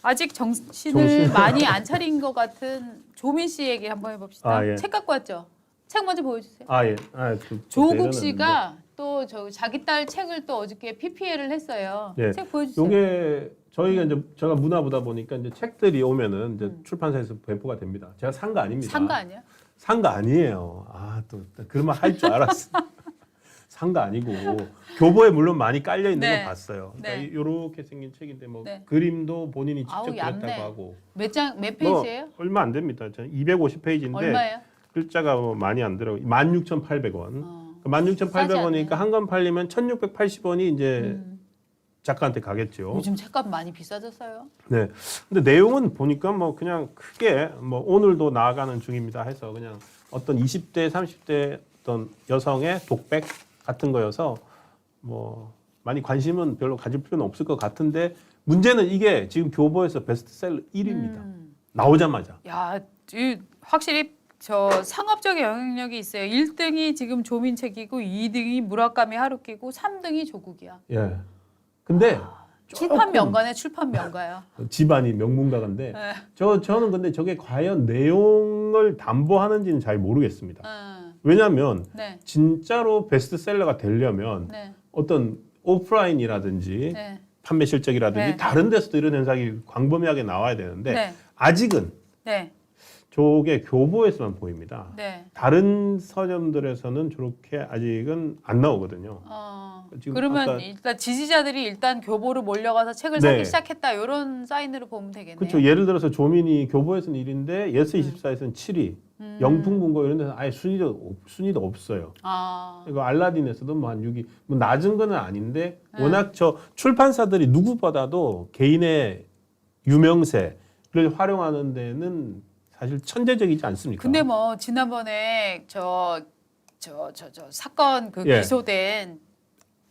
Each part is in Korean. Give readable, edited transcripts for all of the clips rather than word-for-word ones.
아직 정신을 많이 안 차린 것 같은 조민 씨 얘기 한번 해봅시다. 아, 예. 책 갖고 왔죠? 책 먼저 보여주세요. 아 예. 조국 씨가 또 저 자기 딸 책을 또 어저께 PPL을 했어요. 예. 책 보여주세요. 요게 저희가 이제 제가 문화보다 보니까 이제 책들이 오면은 이제 출판사에서 배포가 됩니다. 제가 산 거 아닙니다. 산 거 아니야? 산 거 아니에요. 아, 또 그런 말 할 줄 알았어. 산 거 아니고 교보에 물론 많이 깔려 있는 네. 건 봤어요. 네. 그러니까 이렇게 생긴 책인데 뭐 네. 그림도 본인이 직접 아우, 얇네. 그렸다고 하고 몇 페이지예요? 뭐 얼마 안 됩니다. 250페이지인데 얼마예요? 글자가 뭐 많이 안 들어. 16,800원. 16,800원이니까 한 권 팔리면 1,680원이 이제 작가한테 가겠죠. 요즘 책값 많이 비싸졌어요. 네. 근데 내용은 보니까 뭐 그냥 크게 뭐 오늘도 나아가는 중입니다 해서 그냥 어떤 20대, 30대 어떤 여성의 독백 같은 거여서 뭐 많이 관심은 별로 가질 필요는 없을 것 같은데 문제는 이게 지금 교보에서 베스트셀러 1위입니다. 나오자마자. 야, 확실히 저 상업적 영향력이 있어요. 1등이 지금 조민 책이고 2등이 무라카미 하루키고 3등이 조국이야. 예. 근데 출판 명가네, 출판 명가야. 집안이 명문가인데 네. 저는 근데 저게 과연 내용을 담보하는지는 잘 모르겠습니다. 네. 왜냐하면 네. 진짜로 베스트셀러가 되려면 네. 어떤 오프라인이라든지 네. 판매 실적이라든지 네. 다른 데서도 이런 현상이 광범위하게 나와야 되는데 네. 아직은 네. 저게 교보에서만 보입니다. 네. 다른 서점들에서는 저렇게 아직은 안 나오거든요. 지금 그러면 아까- 일단 지지자들이 일단 교보로 몰려가서 책을 네. 사기 시작했다 이런 사인으로 보면 되겠네요. 그렇죠. 예를 들어서 조민이 교보에서는 1위인데 예스24에서는 7위, 영풍문고 이런 데서 아예 순위도 없어요. 이거 알라딘에서도 뭐 한 6위, 뭐 낮은 거는 아닌데 워낙 저 출판사들이 누구보다도 개인의 유명세를 활용하는 데는 사실 천재적이지 않습니까? 근데 뭐 지난번에 저 사건 그 예. 기소된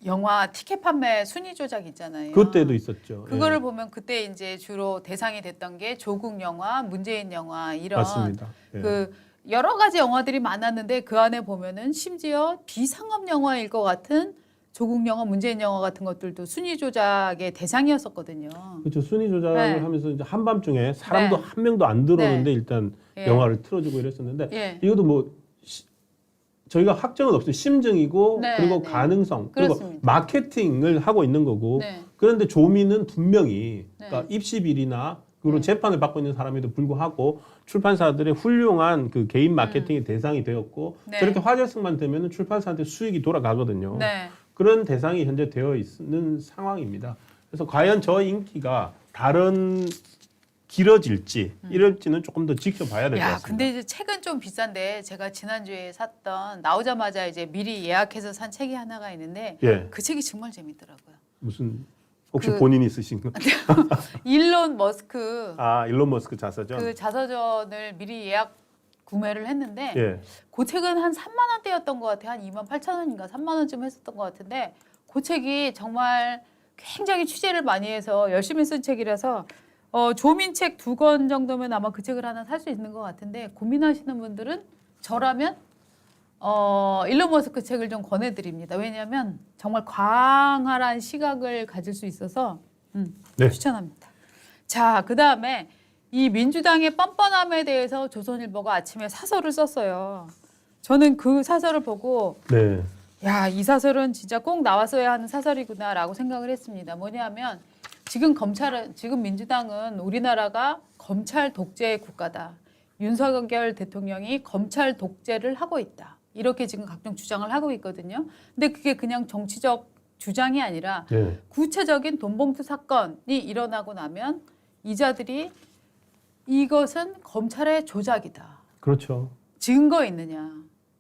영화 티켓 판매 순위 조작 있잖아요. 그때도 있었죠. 그거를 예. 보면 그때 이제 주로 대상이 됐던 게 조국 영화, 문재인 영화 이런 맞습니다. 예. 그 여러 가지 영화들이 많았는데 그 안에 보면은 심지어 비상업 영화일 것 같은 조국 영화, 문재인 영화 같은 것들도 순위 조작의 대상이었었거든요. 그렇죠. 순위 조작을 네. 하면서 이제 한밤중에 사람도 네. 한 명도 안 들어오는데 네. 일단 예. 영화를 틀어주고 이랬었는데 예. 이것도 뭐 저희가 확정은 없어요. 심증이고 네, 그리고 네. 가능성 그리고 그렇습니다. 마케팅을 하고 있는 거고 네. 그런데 조민은 분명히 네. 그러니까 입시비리나 그리고 재판을 받고 있는 사람에도 불구하고 출판사들의 훌륭한 그 개인 마케팅의 대상이 되었고 네. 저렇게 화제성만 되면 출판사한테 수익이 돌아가거든요. 네. 그런 대상이 현재 되어 있는 상황입니다. 그래서 과연 저 인기가 다른 길어질지 이럴지는 조금 더 지켜봐야 될 것 야, 같습니다. 근데 이제 책은 좀 비싼데 제가 지난주에 샀던 나오자마자 이제 미리 예약해서 산 책이 하나가 있는데 예, 그 책이 정말 재밌더라고요. 무슨 혹시 그- 본인이 쓰신 거? 일론 머스크 아, 일론 머스크 자서전. 그 자서전을 미리 예약 구매를 했는데 예, 그 책은 한 3만 원대였던 것 같아요. 한 28,000원인가 3만 원쯤 했었던 것 같은데 그 책이 정말 굉장히 취재를 많이 해서 열심히 쓴 책이라서 조민 책 2권 정도면 아마 그 책을 하나 살 수 있는 것 같은데 고민하시는 분들은 저라면 일론 머스크 책을 좀 권해드립니다. 왜냐하면 정말 광활한 시각을 가질 수 있어서 네. 추천합니다. 자, 그 다음에 이 민주당의 뻔뻔함에 대해서 조선일보가 아침에 사설을 썼어요. 저는 그 사설을 보고 네, 야, 이 사설은 진짜 꼭 나왔어야 하는 사설이구나라고 생각을 했습니다. 뭐냐면 지금 민주당은 우리나라가 검찰 독재 국가다. 윤석열 대통령이 검찰 독재를 하고 있다. 이렇게 지금 각종 주장을 하고 있거든요. 근데 그게 그냥 정치적 주장이 아니라 네, 구체적인 돈봉투 사건이 일어나고 나면 이자들이 이것은 검찰의 조작이다. 그렇죠. 증거 있느냐.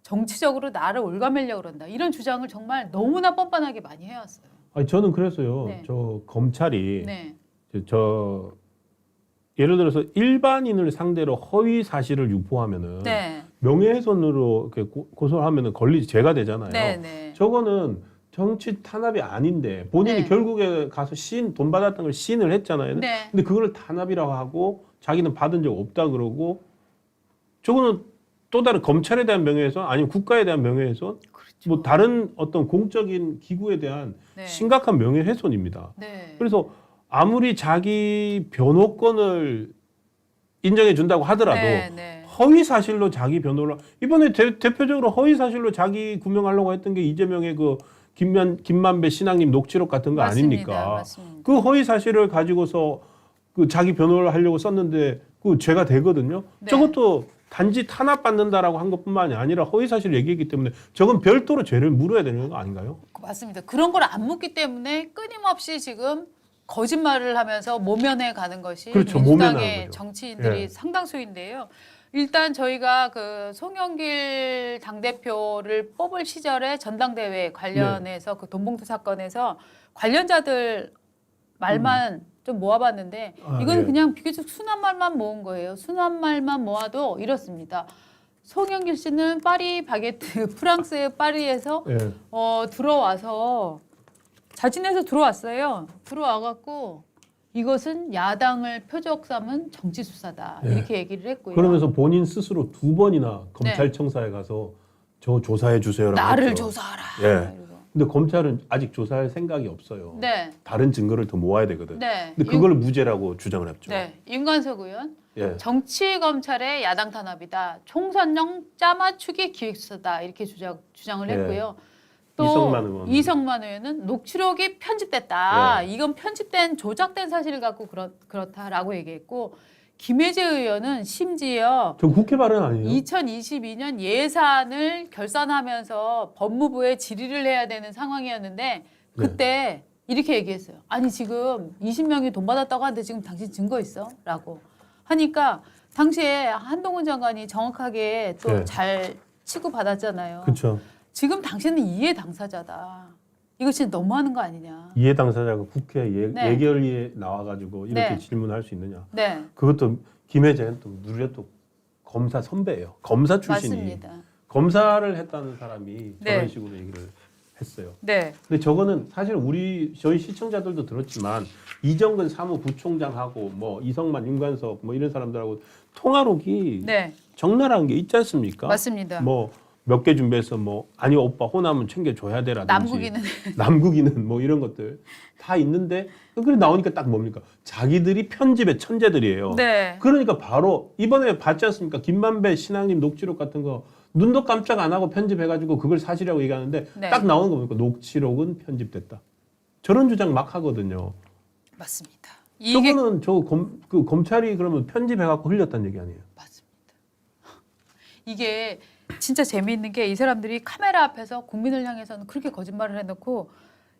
정치적으로 나를 올가매려고 그런다. 이런 주장을 정말 너무나 뻔뻔하게 많이 해왔어요. 아니 저는 그래서요. 네. 저 검찰이 네. 저 예를 들어서 일반인을 상대로 허위 사실을 유포하면은 네. 명예훼손으로 이렇게 고소를 하면은 죄가 되잖아요. 네. 네. 저거는 정치 탄압이 아닌데 본인이 네. 결국에 가서 돈 받았던 걸 시인을 했잖아요. 네. 근데 그걸 탄압이라고 하고 자기는 받은 적 없다 그러고 저거는 또 다른 검찰에 대한 명예훼손 아니면 국가에 대한 명예훼손 그렇죠. 뭐 다른 어떤 공적인 기구에 대한 네. 심각한 명예훼손입니다. 네. 그래서 아무리 자기 변호권을 인정해 준다고 하더라도 네. 허위 사실로 자기 변호를 이번에 대표적으로 허위 사실로 자기 구명하려고 했던 게 이재명의 그 김만배 신앙님 녹취록 같은 거 아닙니까? 맞습니다. 그 허위 사실을 가지고서 그 자기 변호를 하려고 썼는데 그 죄가 되거든요. 네. 저것도 단지 탄압받는다라고 한 것뿐만이 아니라 허위 사실을 얘기했기 때문에 저건 별도로 죄를 물어야 되는 거 아닌가요? 맞습니다. 그런 걸 안 묻기 때문에 끊임없이 지금 거짓말을 하면서 모면해 가는 것이 그렇죠. 모면하는 민주당의 거죠. 정치인들이 예. 상당수인데요. 일단 저희가 그 송영길 당대표를 뽑을 시절에 전당대회 관련해서 그 돈봉투 사건에서 관련자들 말만 좀 모아봤는데 이건 예. 그냥 비교적 순한 말만 모은 거예요. 순한 말만 모아도 이렇습니다. 송영길 씨는 파리 바게트 프랑스의 파리에서 예. 들어와서 자진해서 들어왔어요. 들어와갖고 이것은 야당을 표적 삼은 정치 수사다 네. 이렇게 얘기를 했고요. 그러면서 본인 스스로 2번이나 검찰청사에 가서 저 조사해 주세요라고 나를 했죠. 조사하라. 예. 이러고. 근데 검찰은 아직 조사할 생각이 없어요. 네. 다른 증거를 더 모아야 되거든. 네. 근데 그걸 무죄라고 주장을 했죠. 네. 윤관석 의원 예. 정치 검찰의 야당 탄압이다. 총선용 짜맞추기 기획수사다 이렇게 주장을 예. 했고요. 또 이성만 의원. 이성만 의원은 녹취록이 편집됐다. 예. 이건 편집된 조작된 사실을 갖고 그렇다라고 얘기했고 김혜재 의원은 심지어 저 국회 발언 아니에요? 2022년 예산을 결산하면서 법무부에 질의를 해야 되는 상황이었는데 그때 이렇게 얘기했어요. 아니 지금 20명이 돈 받았다고 하는데 지금 당신 증거 있어? 라고 하니까 당시에 한동훈 장관이 정확하게 또 네. 잘 치고받았잖아요. 그렇죠. 지금 당신은 이해 당사자다. 이거 진짜 너무하는 거 아니냐. 이해 당사자가 국회 네. 예결위에 나와가지고 이렇게 네. 질문할 수 있느냐? 네. 그것도 김혜재는 또 누리가 또 검사 선배예요. 검사 출신이 맞습니다. 검사를 했다는 사람이 네. 저런 식으로 얘기를 했어요. 네. 근데 저거는 사실 저희 시청자들도 들었지만 이정근 사무부총장하고 뭐 이성만, 윤관석 뭐 이런 사람들하고 통화록이 네. 적나라한 게 있지 않습니까? 맞습니다. 뭐 몇 개 준비해서 뭐 아니 오빠 호남은 챙겨줘야 되라든지 남국이는 남국이는 뭐 이런 것들 다 있는데 그래 나오니까 딱 뭡니까? 자기들이 편집의 천재들이에요. 네. 그러니까 바로 이번에 봤지 않습니까? 김만배 신앙님 녹취록 같은 거 눈도 깜짝 안 하고 편집해가지고 그걸 사실이라고 얘기하는데 네. 딱 나오는 거 보니까 녹취록은 편집됐다. 저런 주장 막 하거든요. 맞습니다. 저거는 그 검찰이 그러면 편집해갖고 흘렸다는 얘기 아니에요? 맞습니다. 이게 진짜 재미있는 게 이 사람들이 카메라 앞에서 국민을 향해서는 그렇게 거짓말을 해놓고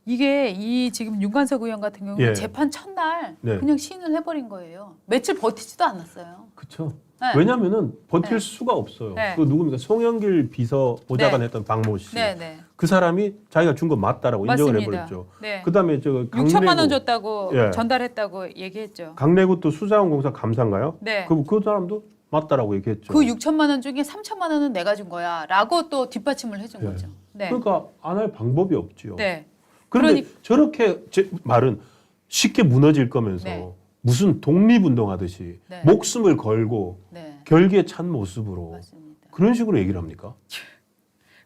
이게 이 지금 윤관석 의원 같은 경우는 예. 재판 첫날 네. 그냥 시인을 해버린 거예요. 며칠 버티지도 않았어요. 그렇죠. 네. 왜냐하면은 버틸 네. 수가 없어요. 네. 그 누굽니까? 송영길 비서 보좌관 네. 했던 박모 씨. 네네. 그 사람이 자기가 준 거 맞다라고 인정을 맞습니다. 해버렸죠. 네. 그다음에 저 6천만 원 줬다고 예. 전달했다고 얘기했죠. 강내구 또 수자원공사 감사인가요? 네. 그 사람도 맞다라고 얘기했죠. 그 6천만 원 중에 3천만 원은 내가 준 거야라고 또 뒷받침을 해준 예. 거죠. 네. 그러니까 안 할 방법이 없지요. 네. 그런데 저렇게 제 말은 쉽게 무너질 거면서 네. 무슨 독립운동하듯이 네. 목숨을 걸고 네. 결기에 찬 모습으로 맞습니다. 그런 식으로 얘기를 합니까?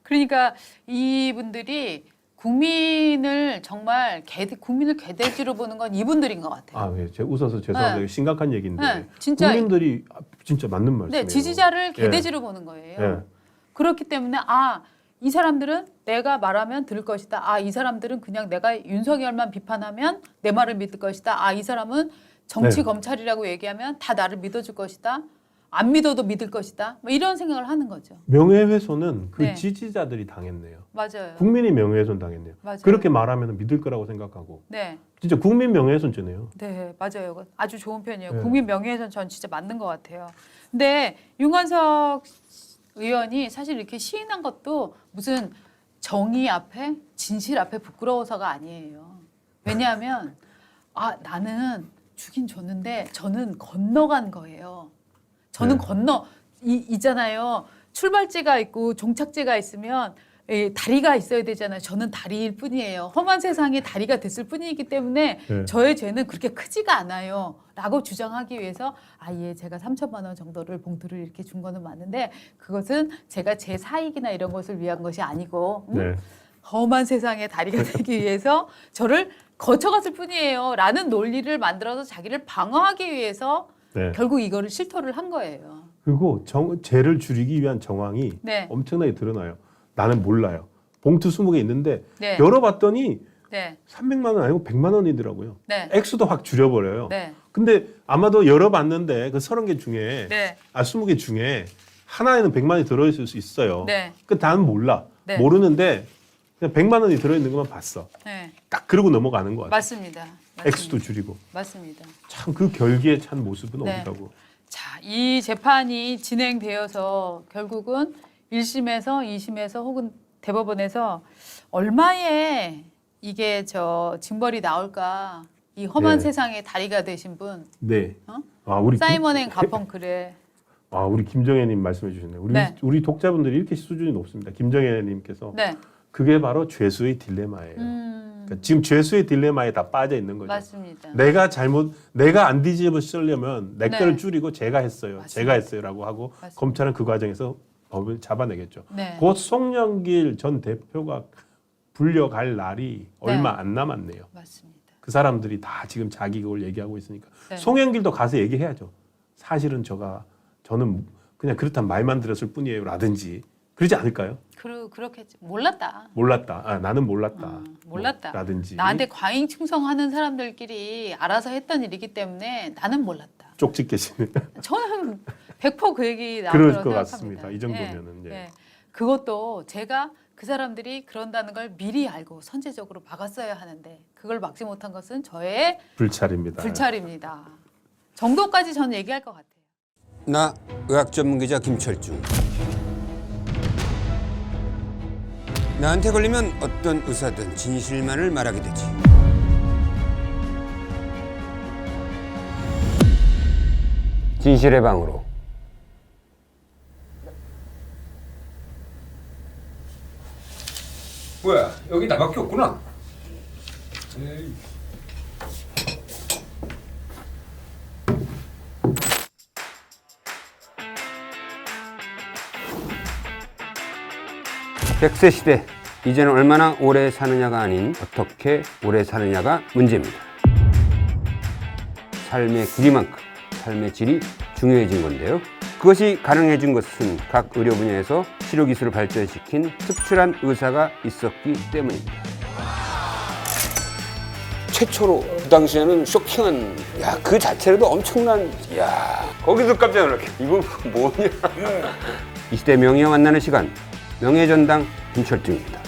그러니까 이분들이 국민을 정말 국민을 개돼지로 보는 건 이분들인 것 같아요. 아, 예. 제가 웃어서 죄송합니다. 네. 심각한 얘기인데 네. 진짜 국민들이 진짜 맞는 말씀이에요. 네, 지지자를 개돼지로 보는 거예요. 예. 그렇기 때문에 이 사람들은 내가 말하면 들을 것이다. 이 사람들은 그냥 내가 윤석열만 비판하면 내 말을 믿을 것이다. 이 사람은 정치 네. 검찰이라고 얘기하면 다 나를 믿어줄 것이다. 안 믿어도 믿을 것이다. 뭐 이런 생각을 하는 거죠. 명예훼손은 그 네. 지지자들이 당했네요. 맞아요. 국민이 명예훼손 당했네요. 맞아요. 그렇게 말하면 믿을 거라고 생각하고 네, 진짜 국민 명예훼손죄네요. 네, 맞아요. 아주 좋은 편이에요. 네. 국민 명예훼손 전 진짜 맞는 것 같아요. 근데 윤관석 의원이 사실 이렇게 시인한 것도 무슨 정의 앞에 진실 앞에 부끄러워서가 아니에요. 왜냐하면 나는 주긴 줬는데 저는 건너간 거예요. 저는 네. 있잖아요. 출발지가 있고 종착지가 있으면 다리가 있어야 되잖아요. 저는 다리일 뿐이에요. 험한 세상에 다리가 됐을 뿐이기 때문에 네. 저의 죄는 그렇게 크지가 않아요. 라고 주장하기 위해서 제가 3천만 원 정도를 봉투를 이렇게 준 거는 맞는데 그것은 제가 제 사익이나 이런 것을 위한 것이 아니고 네. 험한 세상의 다리가 되기 위해서 저를 거쳐갔을 뿐이에요. 라는 논리를 만들어서 자기를 방어하기 위해서 네. 결국 이거를 실토를 한 거예요. 그리고 죄를 줄이기 위한 정황이 네. 엄청나게 드러나요. 나는 몰라요. 봉투 20개 있는데 네. 열어봤더니 네. 300만 원 아니고 100만 원이더라고요. 네. 액수도 확 줄여버려요. 네. 근데 아마도 열어봤는데 그 30개 중에 네. 20개 중에 하나에는 100만 원이 들어있을 수 있어요. 네. 그 나는 몰라. 네. 모르는데 그냥 100만 원이 들어있는 것만 봤어. 네. 딱 그러고 넘어가는 것 같아요. 맞습니다. 액수도 줄이고. 맞습니다. 참 그 결기에 찬 모습은 네. 없다고. 자, 이 재판이 진행되어서 결국은 1심에서 2심에서 혹은 대법원에서 얼마의 이게 징벌이 나올까? 이 험한 네. 세상의 다리가 되신 분, 네. 어? 우리 사이먼 앤 가펑클의 우리 김정혜님 말씀해 주셨네요. 네. 우리 독자분들이 이렇게 수준이 높습니다. 김정혜님께서 네, 그게 바로 죄수의 딜레마예요. 그러니까 지금 죄수의 딜레마에 다 빠져 있는 거죠. 맞습니다. 내가 안 뒤집어 쓰려면 내 네. 거를 줄이고 제가 했어요. 맞습니다. 제가 했어요라고 하고 맞습니다. 검찰은 그 과정에서 법을 잡아내겠죠. 네. 곧 송영길 전 대표가 불려갈 날이 얼마 안 남았네요. 맞습니다. 그 사람들이 다 지금 자기 그걸 얘기하고 있으니까 네. 송영길도 가서 얘기해야죠. 사실은 저는 그냥 그렇단 말만 들었을 뿐이에요라든지 그러지 않을까요? 그렇겠지. 몰랐다. 몰랐다. 나는 몰랐다. 몰랐다. 라든지 나한테 과잉 충성하는 사람들끼리 알아서 했던 일이기 때문에 나는 몰랐다. 쪽집 계시는 저는 100% 그 얘기 그럴 나올 것 거라고 같습니다. 생각합니다. 이 정도면은 예. 예. 예. 그것도 제가 그 사람들이 그런다는 걸 미리 알고 선제적으로 막았어야 하는데 그걸 막지 못한 것은 저의 불찰입니다. 불찰입니다. 정도까지 저는 얘기할 것 같아요. 나 의학 전문 기자 김철중. 나한테 걸리면 어떤 의사든 진실만을 말하게 되지. 진실의 방으로. 뭐야, 여기 나밖에 없구나. 에이. 백세 시대, 이제는 얼마나 오래 사느냐가 아닌 어떻게 오래 사느냐가 문제입니다. 삶의 길이만큼 삶의 질이 중요해진 건데요. 그것이 가능해진 것은 각 의료 분야에서 치료 기술을 발전시킨 특출한 의사가 있었기 때문입니다. 최초로 그 당시에는 쇼킹한, 그 자체로도 엄청난, 거기서 깜짝 놀랐게. 이건 뭐냐. 이 시대 명의와 만나는 시간, 명예전당 김철중입니다.